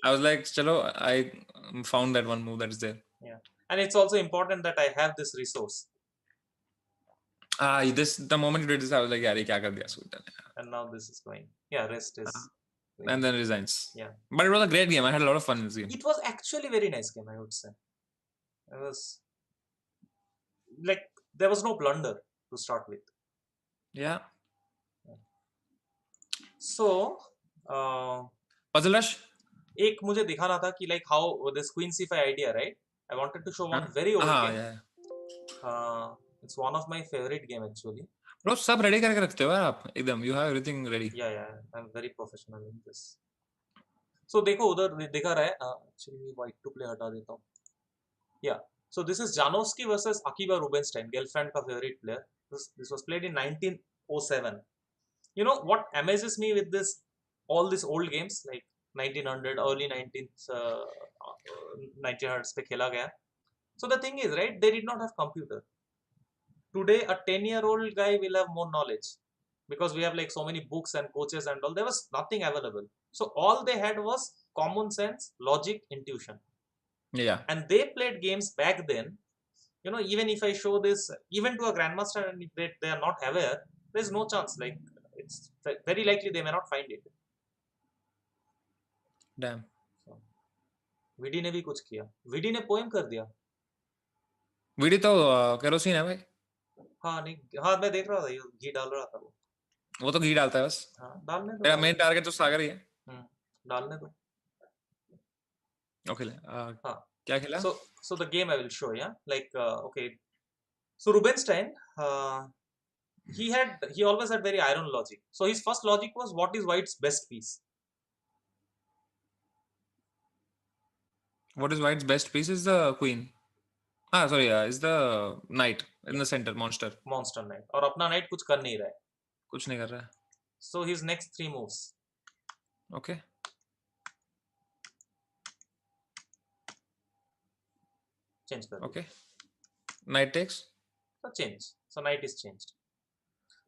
I was like, chalo, I found that one move that is there. Yeah. And it's also important that I have this resource. The moment you did this, I was like, yaar, ye kya kar diya Sultan. And now this is going. Yeah, rest is. And then resigns. Yeah. But it was a great game. I had a lot of fun in this game. It was actually a very nice game, I would say. It was like there was no blunder to start with. Yeah. So, Puzzle Rush? एक मुझे दिखाना था कि like how this Queen C5 idea, right? I wanted to show one very old game. Yeah. It's one of my favorite game actually. Bro, सब ready करके रखते हो यार आप एकदम. You have everything ready. Yeah. I'm very professional in this. So देखो उधर दिखा रहा है. Actually white to play हटा देता हूँ. Yeah. So this is Janowski versus Akiba Rubinstein, girlfriend का favorite player. This was played in 07. You know what amazes me with this, all these old games like 1900, early 19th, 1900s पे खेला गया. So the thing is, right, they did not have computer. Today a 10-year-old guy will have more knowledge because we have like so many books and coaches and all. There was nothing available, so all they had was common sense, logic, intuition. Yeah. And they played games back then. You know, even if I show this even to a grandmaster and if they are not aware, there's no chance, like it's very likely they may not find it. Damn. So, विडी ने भी कुछ किया, विडी ने poem कर दिया. VD तो केरोसिन है भाई. हाँ नहीं, हाँ मैं देख रहा था, ये घी डाल रहा था वो तो घी डालता है बस. हाँ डालने दो, तेरा मेन टारगेट तो सागर ही है. डालने दो. ओके. हाँ. क्या खेला? So the game I will show, yeah, like okay, so Rubinstein, he always had very iron logic. So his first logic was, what is white's best piece? What is white's best piece? Is the queen. Sorry, is the knight in the center, monster knight. और अपना knight कुछ कर नहीं रहा है. कुछ नहीं कर रहा है. So his next 3 moves. Okay. Change कर. Okay. Knight takes. So change. So knight is changed.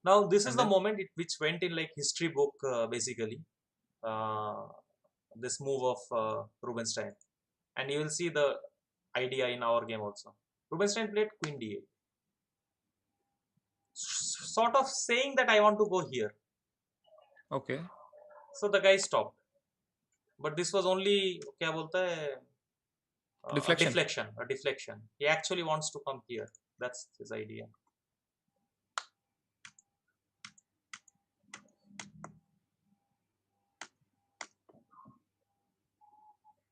Now this is And the then? moment which went in like history book, basically. This move of Rubinstein, and you will see the idea in our game also. Rubinstein played queen d8, sort of saying that I want to go here. Okay. So the guy stopped, but this was only क्या बोलता है, Deflection. a deflection. He actually wants to come here. That's his idea.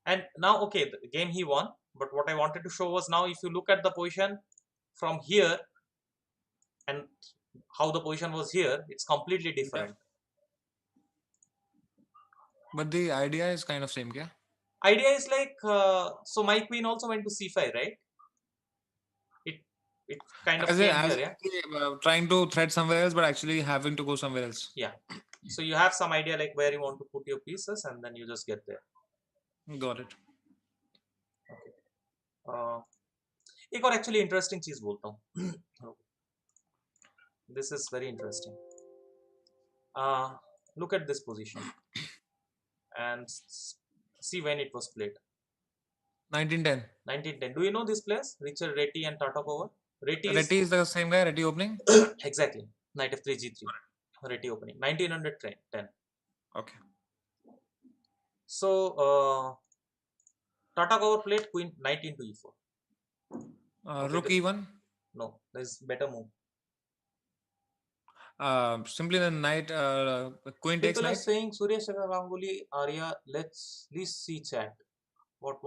And now, okay, the game he won, but what I wanted to show was, now if you look at the position from here and how the position was here, it's completely different. But the idea is kind of same, kya? Idea is like, so my queen also went to c5, right? It kind of came here, yeah. Trying to thread somewhere else, but actually having to go somewhere else. Yeah. So you have some idea like where you want to put your pieces, and then you just get there. Got it. Okay. एक और actually interesting चीज बोलता हूँ. This is very interesting. Look at this position and see when it was played. 1910. 1910. Do you know this place? Richard Reti and Tartakova. Reti is the same guy. Reti opening. Exactly. Knight f3 g3. Reti opening. 1910. Okay. So Tartakova played queen knight into e4. Rook e1. No, there's better move. Simply the knight, queen takes People knight. are saying, Surya Shekhar Ganguly, Arya, let's see chat. What